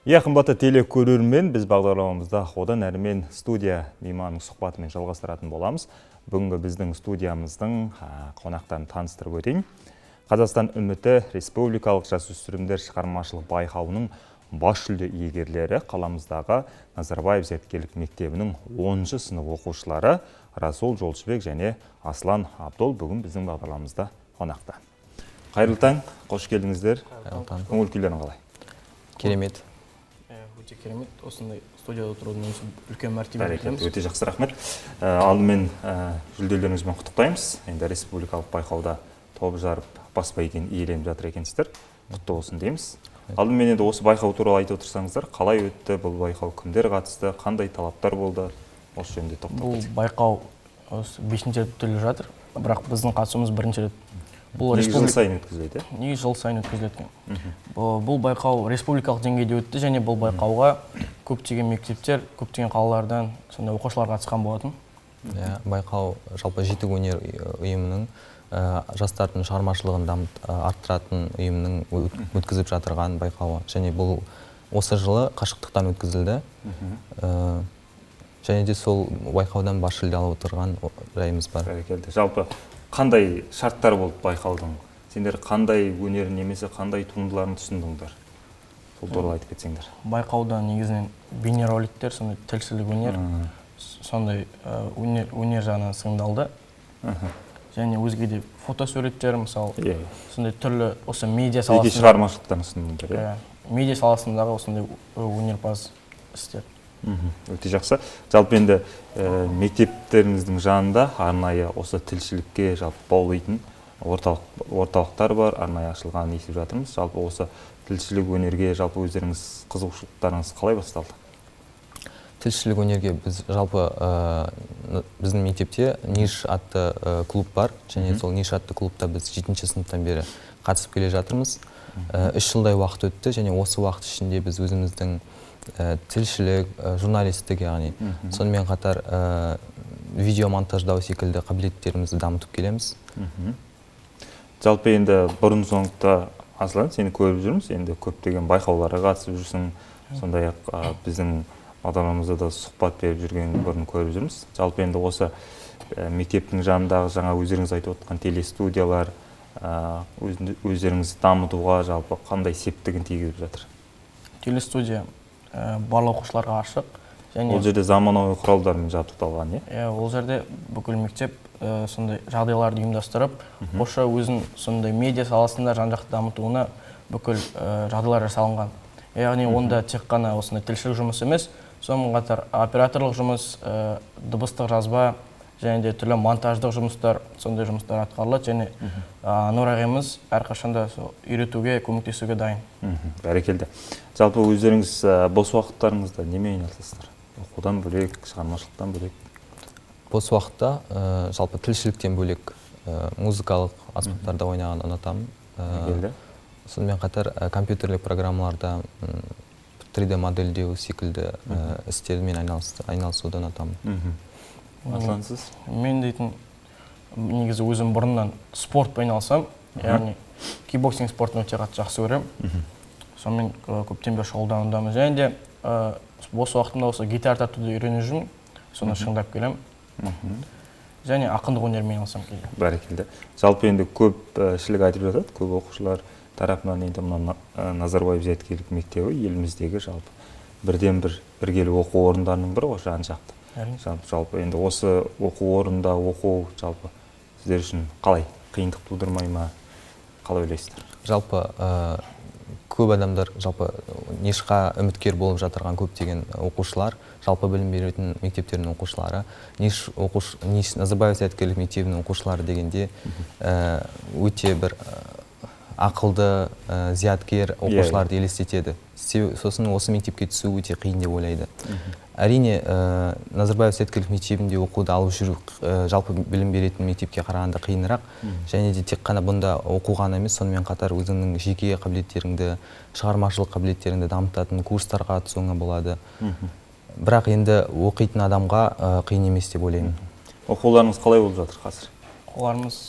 Қымбатты телекөрермен, біз бағдарламамызда одан әрмен студия мейманның сұхбатымен жалғастыратын боламыз. Бүгінгі біздің студиямыздың қонақтарын таныстырып өтейін. Қазақстан үміті республикалық жасөспірімдер шығармашылық байқауының бас жүлде иегерлері қаламыздағы Назарбаев зияткерлік мектебінің 10-шы сынып оқушылары Расул Жолшыбек және Аслан Абдол бүгін біздің бағдарламамызда қонақта. Қайырлы таң, қош келдіңіздер. Көңіл күйлерің қалай? Керемет. Өте керемет. Осындай студияда отырудың өзі үлкен мәртебе етеміз. Өте жақсы, рахмет. Алдымен жүлделеріңізбен құттықтаймыз. Енді республикалық байқауда топ жарып, бас бәйгені иеленіп жатыр екенсіздер. Құтты болсын дейміз. Алдымен енді осы байқау туралы айтып отырсаңыздар, қалай өтті бұл байқау, кімдер қатысты, қандай талаптар болды? Осы жөнінде тоқталып кетсек. Бұл байқау 5-ші рет өткелі жатыр, бірақ біздің қатысуымыз 1-ші рет. Неге жыл сайын өткізіледі? Неге жыл сайын өткізіледі. Бұл байқау республикалық деңгейде өтті және бұл байқауға көптеген мектептер, көптеген қалалардан сондай оқушылар қатысқан болатын. Байқау жалпы жетік өнер ұйымының жастардың шығармашылығын арттыратын ұйымның өткізіп жатырған байқауы. Және бұл осы жылы қашықтықтан өткізілді. Және де сол байқаудан бас жүлде алып отырған жайымыз бар. Жалпы қандай шарттар болды байқаудың? Сендер қандай өнер немесе қандай туындыларын түсіндіңдер? Сол туралы айтып кетсеңдер. Байқауда негізінен бейнероликтер, сондай тілшілік өнер, сондай өнер жағынан сыңдалды. Және өзге де фотосуреттер, мысалы, сондай түрлі осы медиа саласында. Жеке шығармашылықтан ұсындыңдар. Медиа саласындағы осындай өнерпаз істер. Өте жақсы. Жалпы енді мектептеріңіздің жанында арнайы осы тілшілікке жалпы баулайтын орталықтар бар, арнайы ашылған естіп жатырмыз. Жалпы осы тілшілік өнерге жалпы өздеріңіз қызығушылықтарыңыз қалай басталды? Тілшілік өнерге біз жалпы біздің мектепте ниш атты клуб бар, және сол ниш атты клубта біз 7-ші сыныптан бері қатысып келе жатырмыз. 3 жылдай уақыт өтті, және осы уақыт ішінде біз өзіміздің тілшілік, журналистік, яғни сонымен қатар видео монтаждау секілді қабілеттерімізді дамытып келеміз. Жалпы енді бұрын соңында Аслан, сені көріп жүрміз, енді көптеген байқауларға қатысып жүрсің, сондай-ақ біздің бағдарламамызда да сұхбат беріп жүрген бұрын көріп жүрміз. Жалпы енді осы мектептің жанындағы жаңа өздеріңіз айтып отқан телестудиялар өздеріңіз дамытуға жалпы қандай септігін тигізіп жатыр? Телестудия барлық оқушыларға ашық. Ол жерде заманауи құралдармен жабдықталған, Ол жерде бүкіл мектеп сондай жағдайларды ұйымдастырып, оқушы өзін сондай медиа саласында жан-жақты дамытуына бүкіл жағдайлар жасалынған. Яғни онда тек қана осындай тілшілік жұмыс емес, сонымен қатар операторлық жұмыс, дыбыстық жазба және де түрлі монтаждық жұмыстар, сондай жұмыстар атқарылады, және Нұр ағамыз әрқашанда үйретуге, көмектесуге дайын. Бәрекелді. Жалпы өздеріңіз бос уақыттарыңызда немен айналысасыздар? Оқудан бөлек, шығармашылықтан бөлек? Бос уақытта жалпы тілшіліктен бөлек музыкалық аспаптарда ойнаған ұнатамын. Сонымен қатар компьютерлік программаларда 3D модельдеу секілді істермен айналысуды ұнатамын. Аслансыз? Мен дейтін, негізі өзім бұрыннан спортпен айналысам, яғни кикбоксинг спортын өте қатты жақсы көремін. Сонымен көптен бері шұғылданудамын. Және де бос уақытымда осы гитара тартуды үйреніп жүрмін, соны шыңдап келемін. Және ақындық өнермен айналысам кейде. Бәрекелді. Жалпы енді көпшілік айтып жатады, көп оқушылар тарапынан енді Назарбаев зияткерлік мектебі еліміздегі жалпы бірден-бір іргелі оқу орындарының бірі ғой, жан-жақты. Жалпы енді осы оқу орында оқу жалпы сіздер үшін қалай? Қиындық тудырмай ма? Қалай ойлайсыздар? Жалпы көп адамдар, жалпы нишқа үміткер болып жатырған көптеген оқушылар, жалпы білім беретін мектептердің оқушылары, Назарбаев зияткерлік мектебінің оқушылары дегенде өте бір ақылды, зияткер оқушыларды елестетеді. Сосын осы мектепке түсу өте қиын деп ойлайды. Әрине, Назарбаев зияткерлік мектебінде оқуды алып жүру жалпы білім беретін мектепке қарағанда қиынырақ, және де тек қана бұнда оқуған емес, сонымен қатар өзіңнің жеке қабілеттеріңді, шығармашылық қабілеттеріңді дамытатын курстарға қатысуыңа болады. Бірақ енді оқитын адамға қиын емес деп ойлаймын. Оқуларыңыз қалай болып жатыр қазір? Оқуларымыз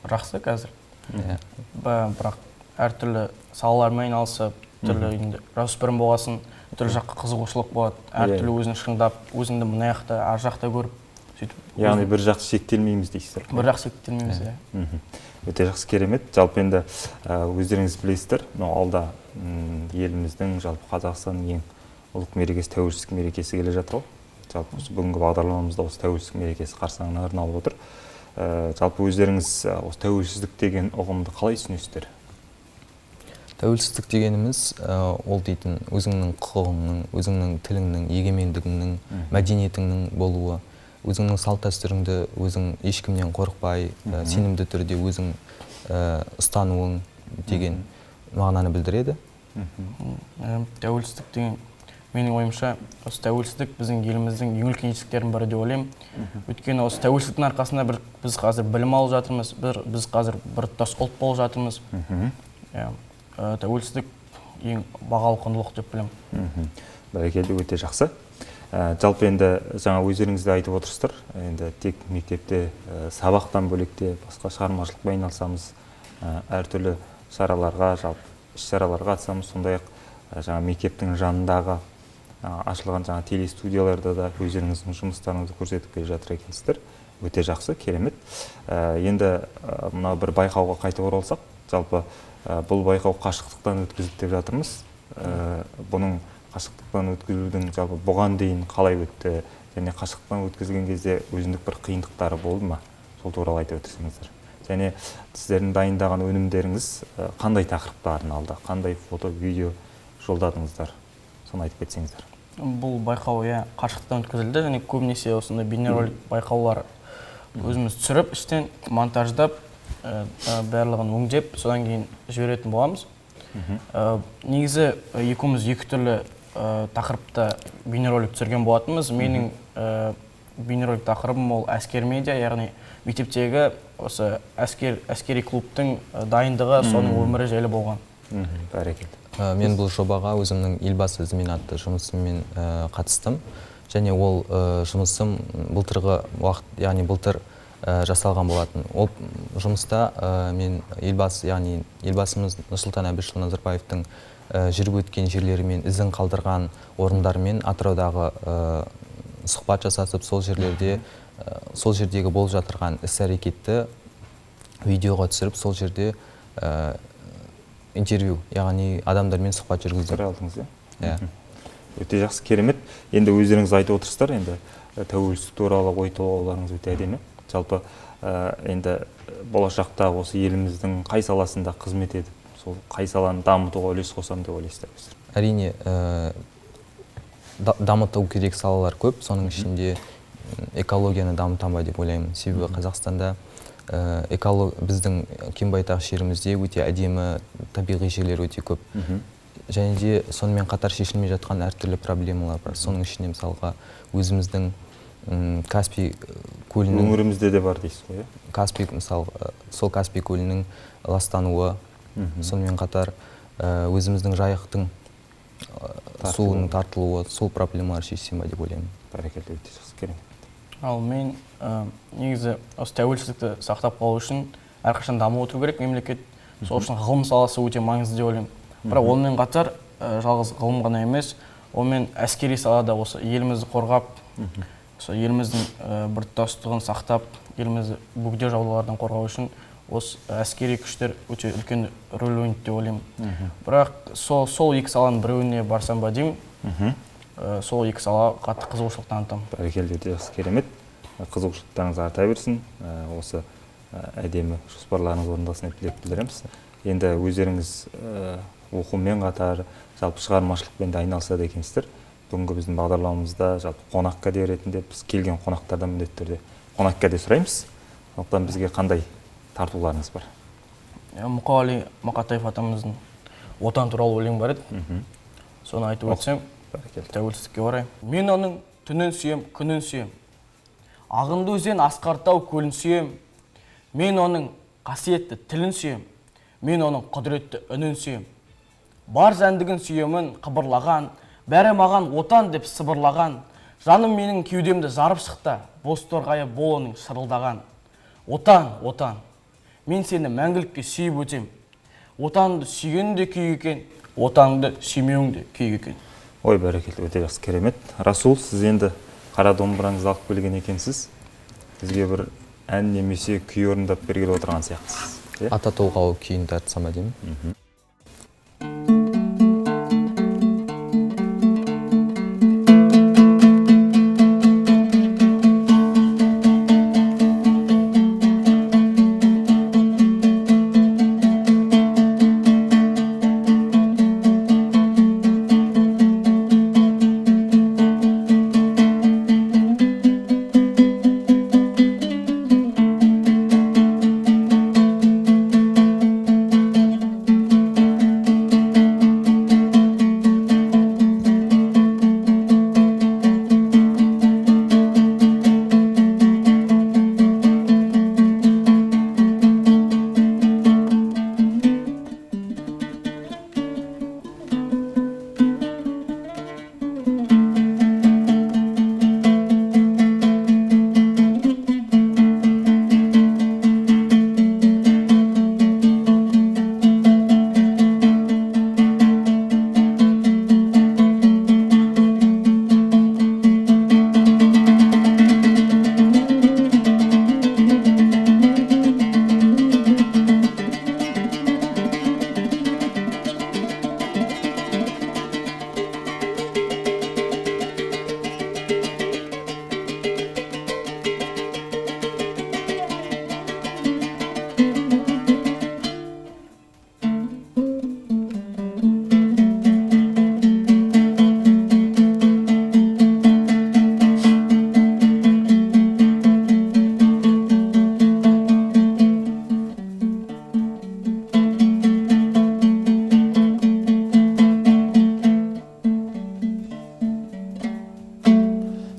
жақсы қазір. Бірақ әртүрлі салалармен айналысып, түрлі жасөспірім болғасын, түрлі жаққа қызығушылық болады, әртүрлі өзін шыңдап, өзіңді мына жақта, ар жақта көріп, сөйтіп. Яғни бір жақсы шектелмейміз дейсіздер. Бір жақсы шектелмейміз, иә. Өте жақсы, керемет. Жалпы енді өздеріңіз білесіздер, алда еліміздің, жалпы Қазақстанның ең ұлық мерекесі, тәуелсіздік мерекесі келе жатыр ғой. Жалпы бүгінгі бағдарламамызда осы тәуелсіздік мерекесі қарсаңына арналып отыр. Жалпы өздеріңіз осы тәуелсіздік деген ұғымды қалай түсінесіздер? Тәуелсіздік дегеніміз ол дейтін өзіңнің құқығыңның, өзіңнің тіліңнің, егемендігіңнің, мәдениетіңнің болуы, өзіңнің салт дәстүріңді өзің ешкімнен қорықпай, сенімді түрде өзің ұстануың деген мағынаны білдіреді. Тәуелсіздік деген менің ойымша, осы тәуелсіздік біздің еліміздің ең үлкен жетістіктерінің бірі деп ойлаймын. Өйткені осы тәуелсіздіктің арқасында біз қазір білім алып жатырмыз, біз қазір біртұтас ұлт болып жатырмыз. Тәуелсіздік ең бағалы құндылық деп білемін. Бәрекелді, өте жақсы. Жалпы енді жаңа өздеріңіз де айтып отырсыздар, енді тек мектепте сабақтан бөлекте басқа шығармашылықпен айналысамыз, әртүрлі шараларға, жалпы іс-шараларға қатысамыз, сондай-ақ жаңа мектептің жанындағы ашылған жаңа телестудияларда да өздеріңіздің жұмыстарыңызды көрсетіп келе жатыр екенсіздер. Өте жақсы, керемет. Енді мына бір байқауға қайтып оралсақ, жалпы бұл байқау қашықтықтан өткізілді деп жатырмыз. Бұның қашықтықтан өткізудің жалпы бұған дейін қалай өтті, және қашықтықтан өткізілген кезде өзіндік бір қиындықтары болды ма? Сол туралы айтып өтсеңіздер. Және сіздердің дайындаған өнімдеріңіз қандай тақырыпқа арналды, қандай фото, видео жолдадыңыздар? Соны айтып кетсеңіздер. Бұл байқау қашықтықтан өткізілді, және көбінесе осындай бейнеролик байқаулар өзіміз түсіріп, іштен монтаждап, барлығын өңдеп, содан кейін жіберетін боламыз. Негізі екеуміз екі түрлі тақырыпта бейнеролик түсірген болатынбыз. Менің бейнеролик тақырыбым ол әскер медиа, яғни мектептегі осы әскери клубтың дайындығы, соның өмірі жайлы болған. Бәрекелді. Мен бұл жобаға өзімнің елбасы ізімен атты жұмысыммен қатыстым. Және ол жұмысым былтырғы уақыт, яғни былтыр жасалған болатын. Ол жұмыста мен елбасымыз Нұрсұлтан Әбішұлы Назарбаевтың жүріп өткен жерлерімен, ізін қалдырған орындармен Атыраудағы сұхбат жасасып, сол жердегі болып жатырған іс-әрекетті видеоға түсіріп, сол жерде интервью, яғни адамдармен сұхбат жүргіздім. Өте жақсы, керемет. Енді өздеріңіз айтып отырсыздар, енді тәуелсіздік туралы ой толғауларыңыз өте әдемі. Жалпы енді болашақта осы еліміздің қай саласында қызмет етіп, сол қай саланы дамытуға үлес қосам деп ойлайсыздар? Әрине, дамыту керек салалар көп, соның ішінде экологияны дамытам ба деп ойлаймын. Себебі Қазақстанда біздің кең-байтақ жерімізде өте әдемі табиғи жерлер өте көп. Және де сонымен қатар шешілмей жатқан әртүрлі проблемалар бар. Соның ішінде мысалға өзіміздің Каспий көлінің... Өңірімізде де бар дейсіз ғой? Сол Каспий көлінің ластануы, сонымен қатар өзіміздің жайықтың суының тартылуы, сол проблемалар шешсем ба деп ойлаймын. Бәрекелді, өте жақсы, керемет. Ал мен негізі осы тәуелсіздікті сақтап қалу үшін әрқашан дамып отыру керек мемлекет. Сол үшін ғылым саласы өте маңызды деп ойлаймын. Бірақ онымен қатар жалғыз ғылым ғана емес, онымен әскери салада осы елімізді қорғап, еліміздің біртұтастығын сақтап, елімізді бөгде жаулардан қорғау үшін осы әскери күштер өте үлкен рөл ойнайды деп ойлаймын. Бірақ сол екі саланың біреуіне барсам ба деймін, сол екі сала қатты қызығушылық танытамын. Бәрекелді, өте жақсы, керемет. Қызығушылықтарыңыз арта берсін. Осы әдемі жоспарларыңыз орындалсын деп тілек білдіреміз. Енді өздеріңіз оқумен қатар жалпы шығармашылықпен де айналысады екенсіздер. Бүгінгі біздің бағдарламамызда жалпы қонақ кәде ретінде біз келген қонақтардан міндетті түрде қонақ кәде сұраймыз. Сондықтан бізге қандай тартуларыңыз бар? Мұқағали Мақатаев атамыздың отан туралы өлең бар еді. Соны айтып өтсем, тәуелсіздікке орай. Мен оның түнін сүйем, күнін сүйем. Ағынды өзен асқартау көлін сүйем. Мен оның қасиетті тілін сүйем. Мен оның құдіретті үнін сүйем. Бар жәндігін сүйемін қыбырлаған, бәрі маған отан деп сыбырлаған. Жаным менің кеудемді жарып шықты, бос торғайы бол оның шырылдаған. Отан, отан, мен сені мәңгілікке сүйіп өтем. отанды сүйген де күйік екен, отанды сүймеуің де күйік екен. Ой, бәрекелді, өте жақсы, керемет. Расул, сіз енді қара домбыраңызды алып келген екенсіз. Бізге бір ән немесе күй орындап бергелі отырған сияқтысыз. Ата толғауы күйін тартсам әдемі.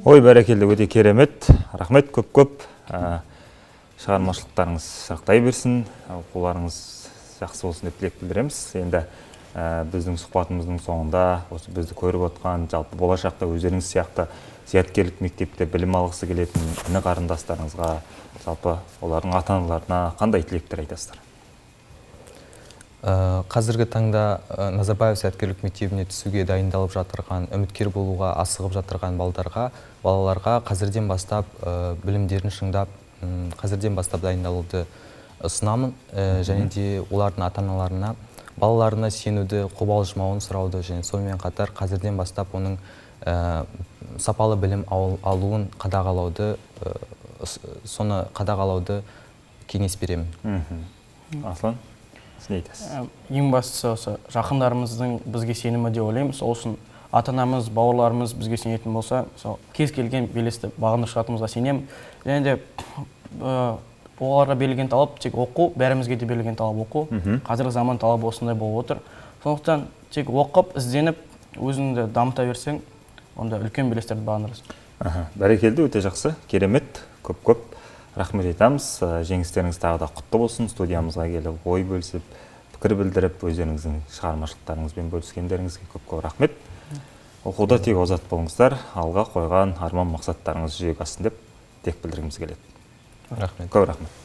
Ой, бәрекелді, өте керемет. Рахмет көп-көп. Шығармашылықтарыңыз шырқтай берсін, оқуларыңыз жақсы болсын деп тілек білдіреміз. Енді біздің сұхбатымыздың соңында осы бізді көріп отқан, жалпы болашақта өздеріңіз сияқты зияткерлік мектепте білім алғысы келетін іні қарындастарыңызға, жалпы олардың ата-аналарына қандай тілектер айтасыздар? Қазіргі таңда Назарбаев зияткерлік мектебіне түсуге дайындалып жатырған, үміткер болуға асығып жатырған балаларға қазірден бастап білімдерін шыңдап, қазірден бастап дайындалуды ұсынамын, және де олардың ата-аналарына балаларына сенуді, қобалжымауын сұрауды, және сонымен қатар қазірден бастап оның сапалы білім алуын қадағалауды, соны қадағалауды кеңес беремін. Аслан? Ең бастысы осы жақындарымыздың бізге сенімі деп ойлаймын. Сол үшін ата-анамыз, бауырларымыз бізге сенетін болса, кез келген белесті бағынды шығатымызға сенемін. Және де оларға берілген талап тек оқу, бәрімізге де берілген талап оқу. Қазіргі заман талабы осындай болып отыр. Сондықтан тек оқып, ізденіп, өзіңді дамыта берсең, онда үлкен белестерді бағындырасың. Бәрекелді, өте жақсы, керемет, көп-көп. Рахмет айтамыз. Жеңістеріңіз тағы да құтты болсын. Студиямызға келіп, ой бөлісіп, пікір білдіріп, өздеріңіздің шығармашылықтарыңызбен бөліскендеріңізге көп-көп рахмет. Оқуда тек озат болыңыздар, алға қойған арман мақсаттарыңыз жүзеге ассын деп тілек білдіргіміз келеді. Рахмет. Көп рахмет.